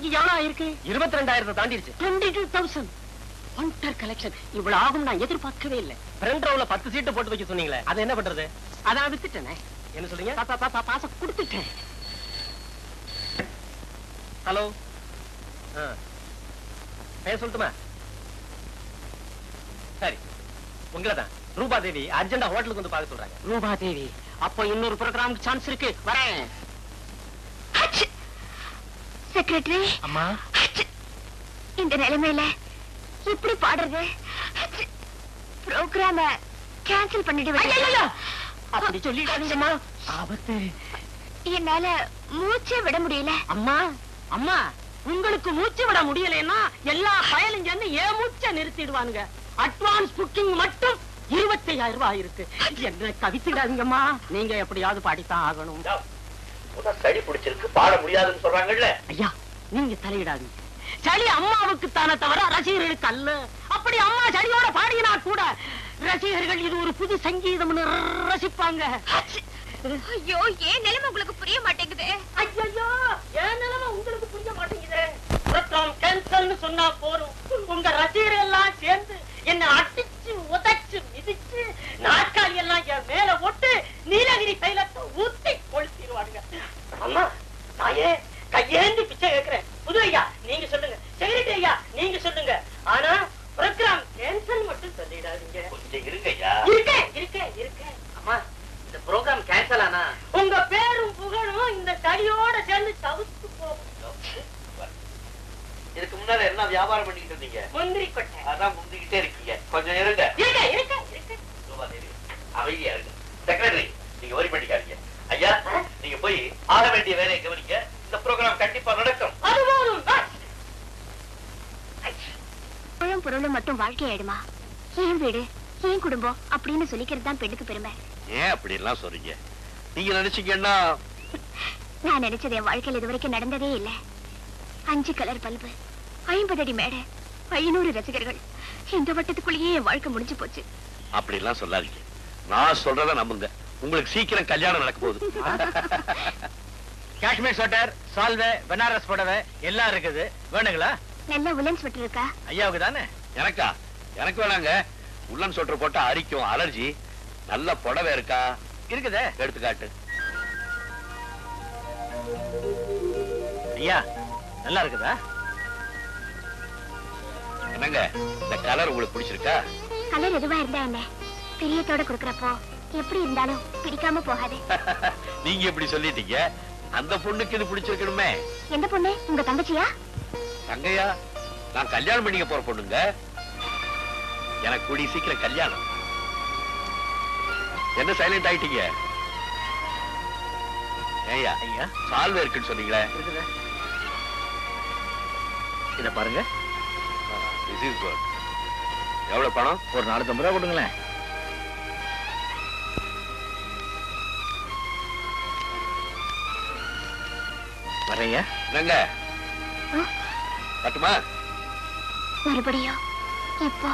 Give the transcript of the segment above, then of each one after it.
இன்னைக்கு எவ்வளவு ஆயிருக்கு? 22,000 தாண்டிருச்சு. 22,000 ஒன்டர் கலெக்ஷன். இவ்வளவு ஆகும் நான் எதிர்பார்க்கவே இல்லை. ஃப்ரண்ட் ரோல 10 சீட்டு போட்டு வைக்க சொன்னீங்களே, அது என்ன பண்றது? அதான் வித்துட்டேனே. என்ன சொல்றீங்க? பாச கொடுத்துட்டேன். ஹலோ, பேர் சொல்லட்டுமா? சரி, உங்களதான் ரூபா தேவி அர்ஜென்டா ஹோட்டலுக்கு வந்து பார்க்க சொல்றாங்க. ரூபா தேவி, அப்போ இன்னொரு ப்ரோகிராமுக்கு சான்ஸ் இருக்கு. வரேன். செக்ரட்டரி அம்மா, இந்த நிலைமையில எப்படி பாடுறது? ப்ரோகிராம கேன்சல் பண்ணிடுவேன். அப்படி சொல்லிடாதீங்கம்மா, ஆபத்து. என்னால மூச்சே விட முடியல. அம்மா அம்மா, உங்களுக்கு மூச்சு விட முடியலன்னா எல்லா பயலும் சேர்ந்து ஏன் மூச்சை நிறுத்திடுவானுங்க. அட்வான்ஸ் புக்கிங் மட்டும் 25,000 ரூபாய் இருக்கு. என்ன கவித்திடாதீங்கம்மா, நீங்க எப்படியாவது பாடித்தான் ஆகணும். சளி பிடிச்சிருக்கு, பாட முடியாதுன்னு சொல்றாங்கல்ல. ஐயா, நீங்க தலையிடாதீங்க. சளி அம்மாவுக்கு தானே தவிர ரசிகர்களுக்கு அல்ல. அப்படி அம்மா சளியோட பாடினா கூட ரசிகர்கள் இது ஒரு புது சங்கீதம்னு ரசிப்பாங்க. ஐயோ, ஏன் நிலைமை உங்களுக்கு புரிய மாட்டேங்குது? ஐயோ, ஏன் நிலைமை உங்களுக்கு புரிய மாட்டேங்குது? கேன்சல்னு சொன்னா போறோம், உங்க ரசிகர்கள் எல்லாம் சேர்ந்து என்ன அடிச்சு உதைச்சு மிதிச்சு நாற்காலி எல்லாம் என் மேல போட்டு நீலகிரி தைலத்தை ஊத்தி கொளுத்திடுவாங்க. அம்மா, தாயே கையேந்தி பிச்சை கேட்கிறேன். புது ஐயா நீங்க சொல்லுங்க, செக்ரட்டரி ஐயா நீங்க சொல்லுங்க. ஆனா ப்ரோகிராம் கேன்சல் மட்டும் சொல்லிடாதீங்க. கொஞ்சம் இருங்க ஐயா. இருக்கேன். அம்மா, இந்த ப்ரோகிராம் கேன்சல் ஆனா உங்க பேரும் புகழும் இந்த சளியோட சேர்ந்து தவிர்த்து போகும். இதுக்கு முன்னால என்ன வியாபாரம் பண்ணிட்டு இருந்தீங்க? முந்திரி கொட்டை. அதான் முந்திக்கிட்டே இருக்கீங்க. கொஞ்சம் இருங்க. இருக்க. அமைதியா இருங்க. செக்ரட்டரி, நீங்க worry பண்ணிக்காதீங்க. ஐயா, நீங்க போய் ஆக வேண்டிய வேலையை கவனிக்க. இந்த ப்ரோகிராம் கண்டிப்பா நடக்கும். பொருளும் மட்டும் வாழ்க்கையாயிடுமா? ஏன் வீடு, ஏன் குடும்பம் அப்படின்னு சொல்லிக்கிறது தான் பெண்ணுக்கு பெருமை. ஏன் அப்படி எல்லாம் சொல்றீங்க? நீங்க நினைச்சீங்கன்னா, நான் நினைச்சது என் வாழ்க்கையில் இதுவரைக்கும் நடந்ததே இல்ல. 5 கலர் பல்பு, 50 அடி மேடை, 500 ரசிகர்கள், இந்த வட்டத்துக்குள்ளேயே என் வாழ்க்கை முடிஞ்சு போச்சு. அப்படி எல்லாம் சொல்லாதீங்க. நான் சொல்றத நம்புங்க. உங்களுக்கு சீக்கிரம் கல்யாணம் நடக்க போகுது. காஷ்மீர் ஸ்வெட்டர், சால்வை, பனாரஸ் புடவை எல்லாம் இருக்குது. வேணுங்களா? நல்ல உலன் ஸ்வெட்டர் இருக்கா? ஐயாவுக்கு தானே. எனக்கா? எனக்கு வேணாங்க. உள்ளன் சொட்டர் போட்டா அரிக்கும், அலர்ஜி. நல்ல புடவை இருக்கா? இருக்குதே, எடுத்துக்காட்டு. ஐயா, நல்லா இருக்குதா? என்னங்க, இந்த கலர் உங்களுக்கு பிடிச்சிருக்கா? கலர் எதுவா இருந்தா என்ன, பிரியத்தோட குடுக்கறப்போ எப்படி இருந்தாலும் பிடிக்காம போகாது. நீங்க எப்படி சொல்லிட்டீங்க? அந்த பொண்ணுக்கு இது பிடிச்சிருக்கணுமே. எந்த பொண்ணு? உங்க தங்கச்சியா? தங்கையா? நான் கல்யாணம் பண்ணிக்க போற பொண்ணுங்க. எனக்கு கூடிய சீக்கிரம் கல்யாணம். என்ன சைலண்ட் ஆயிட்டீங்க? ஏய்யா, ஐயா, சால்வை இருக்குன்னு சொன்னீங்களே. இருக்குதே. இத பாருங்க. This is good. எவ்வளவு பணம்? ஒரு 450 ரூபாய் கொடுங்களேன். வரேங்க. என்னங்க, கட்டுமா? மறுபடியும் இப்போ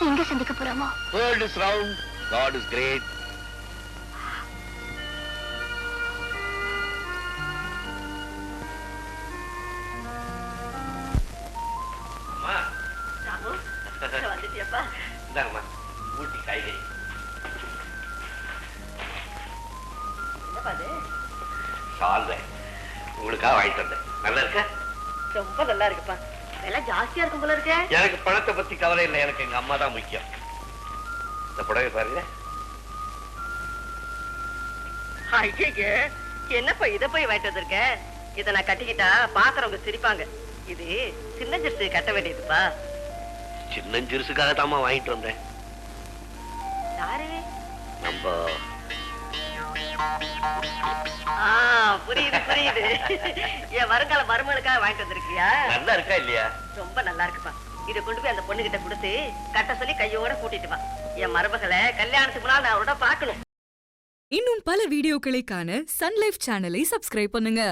எங்க சந்திக்க போறோமோ? World is round, God is great. அம்மா, வந்துட்டியப்பா. இந்தாங்கம்மா, ஊட்டி காய்கறி. சால்வை உங்களுக்காக வாங்கிட்டு வந்தேன். நல்லா இருக்க? ரொம்ப நல்லா இருக்குப்பா. விலை ஜாஸ்தியா இருக்கும் போல இருக்க. எனக்கு பணத்தை பத்தி கவலை இல்லை, எனக்கு எங்க அம்மா தான் முக்கியம். இந்த புடவை பாருங்க. என்னப்பா இத போய் வாங்கிட்டு வந்திருக்க? இத நான் கட்டிக்கிட்டா பாக்குறவங்க சிரிப்பாங்க. இது சின்ன ஜெர்சி கட்ட வேண்டியதுப்பா. சின்னஞ்சிறுசுக்காக தாமா வாங்கிட்டு வந்தேன். யாரு? நம்ம புரியுது. என் வருங்கால மருமகளுக்காக வாங்கிட்டு வந்திருக்கியா? நல்லா இருக்கா இல்லையா? ரொம்ப நல்லா இருக்குப்பா. இத கொண்டு போய் அந்த பொண்ணு கிட்ட கொடுத்து கட்ட சொல்லி கையோட கூட்டிட்டு வா. என் மருமகளை கல்யாணத்துக்கு முன்னால நான் அவரோட பாக்கணும். இன்னும் பல வீடியோக்களை காண சன் லைஃப் சேனலை சப்ஸ்கிரைப் பண்ணுங்க.